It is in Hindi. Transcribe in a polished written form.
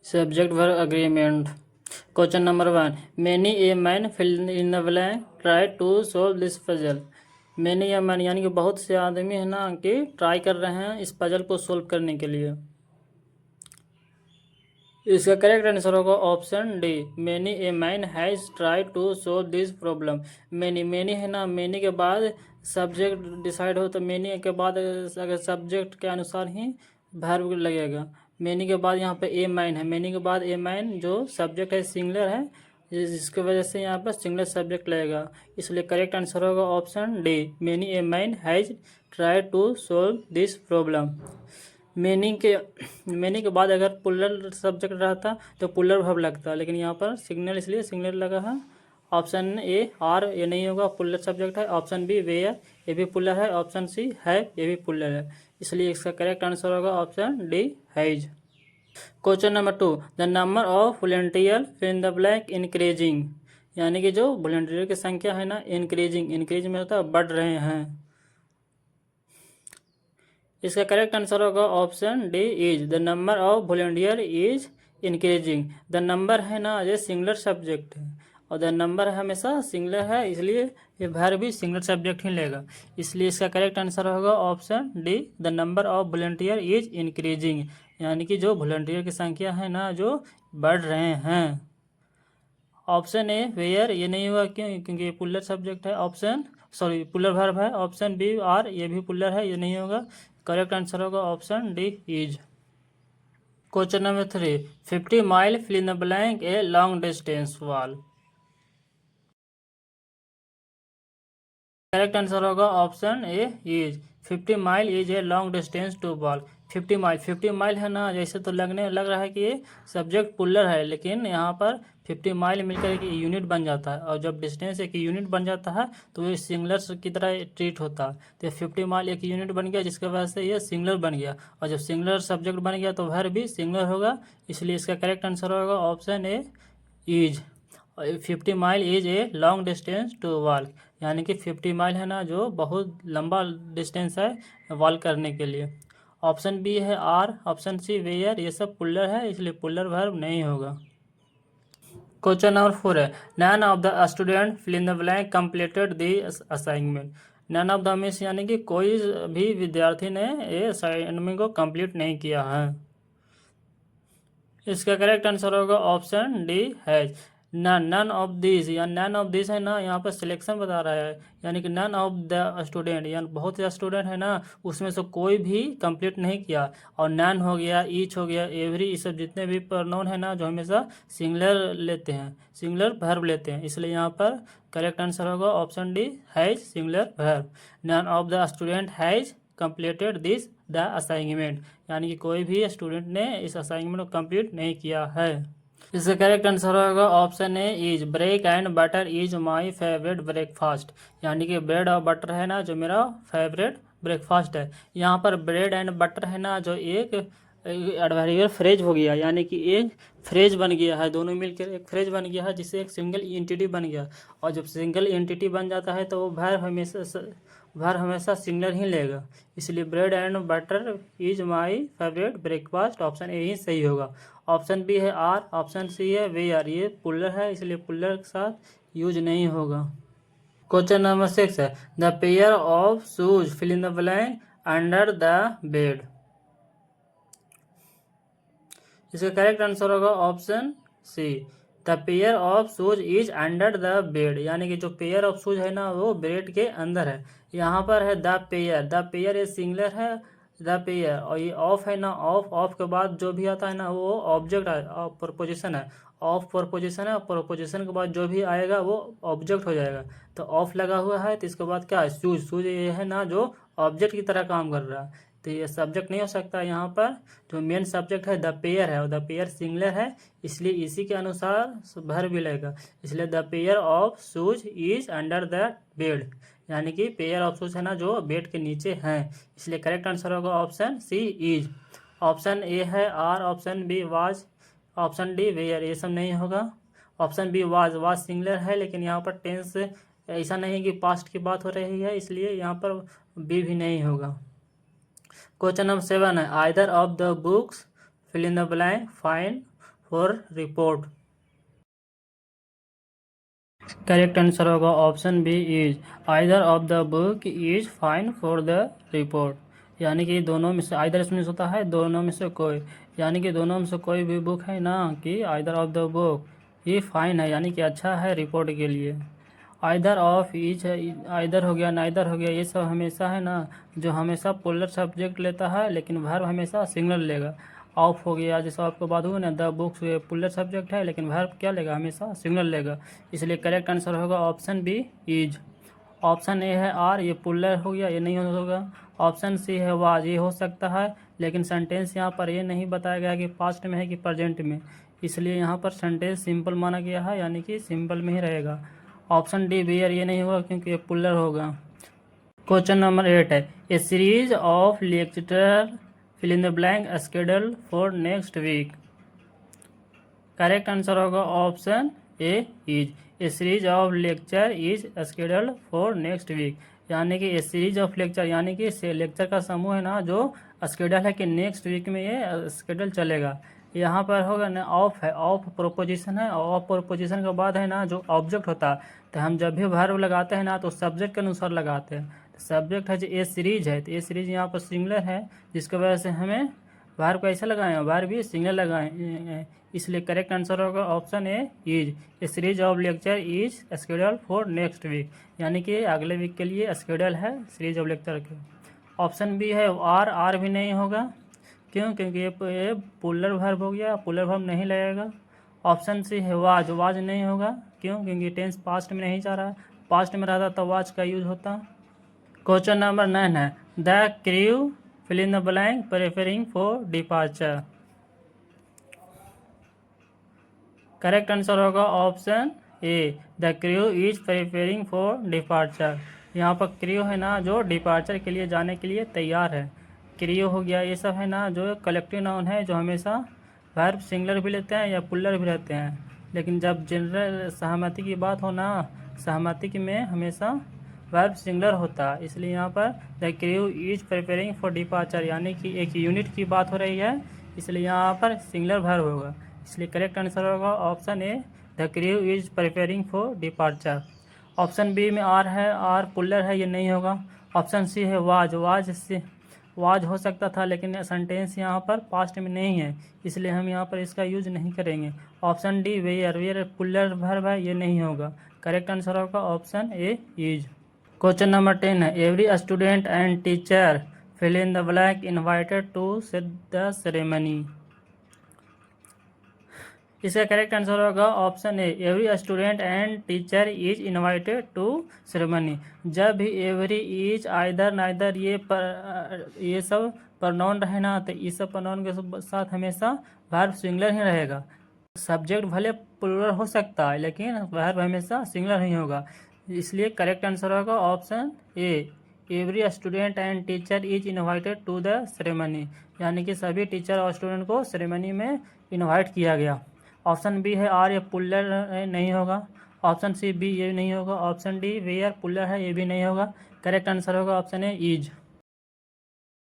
Subject verb agreement. Question number 1. Many a man fill in the blank try to solve this puzzle. Many a man यानी कि बहुत से आदमी है ना कि ट्राई कर रहे हैं इस पजल को सोल्व करने के लिए। इसका करेक्ट आंसर होगा option D, many a man has try to solve this problem. Many है ना, मेनी के बाद सब्जेक्ट डिसाइड हो तो मेनी के बाद अगर सब्जेक्ट के अनुसार ही वर्ब लगेगा। मेनी के बाद यहाँ पे ए मैन है, मेनी के बाद ए मैन जो सब्जेक्ट है सिंगुलर है, जिसकी वजह से यहाँ पर सिंगुलर सब्जेक्ट लगेगा, इसलिए करेक्ट आंसर होगा option D, many a man has try to solve this problem. Many के बाद अगर पुलर सब्जेक्ट रहता तो पुलर वर्ब लगता, लेकिन यहाँ पर सिग्नल इसलिए सिंगुलर लगा है। ऑप्शन ए आर ये नहीं होगा, पुलर सब्जेक्ट है। ऑप्शन बी वेयर ये भी पुलर है। ऑप्शन सी है ये भी पुलर है, इसलिए इसका करेक्ट आंसर होगा option D has. Question number 2, the number of volunteer fill in the blank increasing, यानी कि जो वॉलंटियर की संख्या है ना इंक्रीज में होता है बढ़ रहे हैं। इसका करेक्ट आंसर होगा option D is, the number of volunteer is increasing. The number है ना ये सिंगुलर सब्जेक्ट है और द नंबर हमेशा सिंगुलर है, इसलिए ये वर्ब भी सिंगुलर सब्जेक्ट ही लेगा, इसलिए इसका करेक्ट आंसर होगा option D, the number of volunteer is increasing, यानी कि जो वॉलंटियर की संख्या है ना जो बढ़ रहे हैं। ऑप्शन ए वेयर ये नहीं हुआ, क्यों? क्योंकि ये पुलर सब्जेक्ट है। पुलर वर्ब है। ऑप्शन बी आर ये भी पुलर है, ये नहीं होगा। करेक्ट आंसर होगा option D is. Question number 3, 50 mile fill in the blank a long distance wall. Correct answer होगा option A is, 50 mile is a long distance to wall. 50 mile है ना, जैसे तो लग रहा है कि ये सब्जेक्ट पुलर है, लेकिन यहाँ पर 50 माइल मिलकर एक यूनिट बन जाता है, और जब डिस्टेंस एक यूनिट बन जाता है तो ये सिंगुलर की तरह ट्रीट होता है। तो 50 माइल एक यूनिट बन गया, जिसकी वजह से ये सिंगुलर बन गया, और जब सिंगुलर सब्जेक्ट बन गया तो वर्ब भी सिंगुलर होगा, इसलिए इसका करेक्ट आंसर होगा option A is. 50 mile is a long distance to walk, यानी कि 50 माइल है ना जो बहुत लंबा डिस्टेंस है वॉल करने के लिए। ऑप्शन बी है आर, ऑप्शन सी वेयर, ये सब पुलर है, इसलिए पुलर वर्ब नहीं होगा। क्वेश्चन नंबर 4 है, none of the student fill in the blank completed the assignment. None of the means यानी कि कोई भी विद्यार्थी ने ये असाइनमेंट को कंप्लीट नहीं किया है। इसका करेक्ट आंसर होगा option D has. None of this, या नन ऑफ दिस है ना, यहाँ पर सिलेक्शन बता रहा है, यानी कि नन ऑफ द स्टूडेंट, यानी बहुत से स्टूडेंट है ना उसमें से कोई भी कंप्लीट नहीं किया। और नन हो गया, ईच हो गया, एवरी, ये सब जितने भी प्रोनाउन है ना जो हमेशा सिंगुलर लेते हैं, सिंगुलर वर्ब लेते हैं, इसलिए यहाँ पर करेक्ट आंसर होगा option D has singular verb. None of the student has completed this the assignment, यानी कि कोई भी स्टूडेंट ने इस असाइनमेंट को कंप्लीट नहीं किया है। इसका करेक्ट आंसर होगा option A is, bread and butter is my favourite breakfast, यानी कि ब्रेड और बटर है ना जो मेरा फेवरेट ब्रेकफास्ट है। यहाँ पर ब्रेड एंड बटर है ना जो एक एडवर्बियल फ्रेज हो गया, यानी कि एक फ्रेज बन गया है, दोनों मिलकर एक फ्रेज बन गया है, जिससे एक सिंगल एंटिटी बन गया। और जब सिंगल एंटिटी बन जाता है तो वो वर्ब हमेशा सिंगुलर ही लेगा, इसलिए bread and butter is my favourite breakfast, option A ही सही होगा। ऑप्शन बी है आर, ऑप्शन सी है वेयर, ये पुलर है, इसलिए पुलर के साथ यूज नहीं होगा। क्वेश्चन नंबर 6 है, the pair of shoes fill in the blank under the bed. इसका करेक्ट आंसर होगा option C, the pair of shoes is under the bed, यानी कि जो पेयर ऑफ शूज है ना वो बेड के अंदर है। यहाँ पर है द पेयर ये सिंगुलर है, द पेयर, और ये ऑफ है ना, ऑफ के बाद जो भी आता है ना वो ऑब्जेक्ट है, प्रोपोजिशन है, ऑफ प्रोपोजिशन है, प्रोपोजिशन के बाद जो भी आएगा वो ऑब्जेक्ट हो जाएगा। तो ऑफ लगा हुआ है तो इसके बाद क्या है, शूज ये है ना जो ऑब्जेक्ट की तरह काम कर रहा है, तो ये सब्जेक्ट नहीं हो सकता। यहाँ पर जो मेन सब्जेक्ट है द पेयर है, और द पेयर सिंगुलर है, इसलिए इसी के अनुसार वर्ब भी लगेगा, इसलिए the pair of shoes is under the bed, यानी कि पेयर ऑफ शूज है ना जो बेड के नीचे हैं, इसलिए करेक्ट आंसर होगा option C is. Option A है are, option B was, option D where, ये सब नहीं होगा। ऑप्शन बी वाज सिंगुलर है, लेकिन यहाँ पर टेंस ऐसा नहीं कि पास्ट की बात हो रही है, इसलिए यहाँ पर बी भी नहीं होगा। क्वेश्चन नंबर 7 है, either of the books fill in the blank find for report. Correct answer होगा option B is either of the book is fine for the report. यानी कि दोनों में से आइदर इसमें होता है दोनों में से कोई, यानी कि दोनों में से कोई भी बुक है ना कि आइदर ऑफ द बुक ये फाइन है यानी कि अच्छा है रिपोर्ट के लिए। आइदर ऑफ ईच है, आइदर हो गया नाइदर हो गया, ये सब हमेशा है ना जो हमेशा पोलर सब्जेक्ट लेता है लेकिन वर्ब हमेशा सिंगुलर लेगा। ऑफ हो गया जैसा आपको बात हुई ना द बुक्स पुलर सब्जेक्ट है लेकिन वर्ब क्या लेगा हमेशा सिंगुलर लेगा। इसलिए करेक्ट आंसर होगा option B is. Option A है आर, ये पुलर हो गया ये नहीं होगा। ऑप्शन सी है वाज, ये हो सकता है लेकिन सेंटेंस यहाँ पर ये नहीं बताया गया कि पास्ट में है कि प्रेजेंट में, इसलिए यहाँ पर सेंटेंस सिंपल माना गया है यानी कि सिंपल में ही रहेगा। ऑप्शन डी वेयर, ये नहीं होगा क्योंकि ये पुलर होगा। क्वेश्चन नंबर 8 है a series of lecture fill in the blank schedule for next week. Correct answer होगा option A is a series of lecture is schedule for next week. यानी कि ए सीरीज ऑफ लेक्चर यानी कि लेक्चर का समूह है ना जो स्केड्यूल है कि नेक्स्ट वीक में ये स्केड्यूल चलेगा। यहाँ पर होगा ना ऑफ है, ऑफ प्रोपोजिशन है और ऑफ प्रोपोजिशन के बाद है ना जो ऑब्जेक्ट होता है तो हम जब भी वर्ब लगाते हैं ना तो सब्जेक्ट के अनुसार लगाते हैं। सब्जेक्ट है जो ए सीरीज है तो ए सीरीज यहाँ पर सिंगुलर है जिसकी वजह से हमें वर्ब को ऐसे लगाएं वर्ब भी सिंगुलर लगाएं, इसलिए करेक्ट आंसर होगा option A is a series of lecture is schedule for next week. यानी कि अगले वीक के लिए स्केड्यूल है सीरीज ऑफ लेक्चर के। ऑप्शन बी है आर, आर भी नहीं होगा क्यों क्योंकि ये पुलर वर्ब हो गया, पुलर वर्ब नहीं लगेगा। ऑप्शन सी है वाज, वाज नहीं होगा क्यों क्योंकि टेंस पास्ट में नहीं जा रहा है, पास्ट में रहता तो वाज का यूज होता। क्वेश्चन नंबर 9 है the crew fill in the blank preparing for departure. Correct answer होगा option A the crew is preparing for departure. यहाँ पर क्रू है ना जो डिपार्चर के लिए जाने के लिए तैयार है। क्रू हो गया ये सब है ना जो कलेक्टिव नाउन है जो हमेशा वर्ब सिंगुलर भी लेते हैं या पुलर भी रहते हैं, लेकिन जब जनरल सहमति की बात हो ना सहमति में हमेशा वर्ब सिंगुलर होता है। इसलिए यहाँ पर the crew is preparing for departure यानी कि एक यूनिट की बात हो रही है, इसलिए यहाँ पर सिंगुलर वर्ब होगा। इसलिए करेक्ट आंसर होगा option A the crew is preparing for departure. Option B में आर है, आर पुलर है ये नहीं होगा। ऑप्शन सी है वाज, वाज से वाज हो सकता था लेकिन सेंटेंस यहाँ पर पास्ट में नहीं है इसलिए हम यहाँ पर इसका यूज नहीं करेंगे। Option D were, were plural verb है ये नहीं होगा। करेक्ट आंसर होगा option A is. Question number 10 है every student and teacher fill in the blank invited to the ceremony. इसका करेक्ट आंसर होगा option A every student and teacher is invited to ceremony. जब भी एवरी इज आइदर नाइदर ये सब प्रोनाउन रहे ना तो इस सब प्रोनाउन के साथ हमेशा वर्ब सिंगुलर ही रहेगा। सब्जेक्ट भले प्लूरल हो सकता है लेकिन वर्ब हमेशा सिंगुलर नहीं होगा। इसलिए करेक्ट आंसर होगा option A every student and teacher is invited to the ceremony. यानी कि सभी टीचर और स्टूडेंट को सेरेमनी में इनवाइट किया गया। ऑप्शन बी है आर, ये पुलर नहीं होगा। ऑप्शन सी बी ये नहीं होगा। ऑप्शन डी वेयर पुलर है ये भी नहीं होगा। करेक्ट आंसर होगा ऑप्शन ए इज।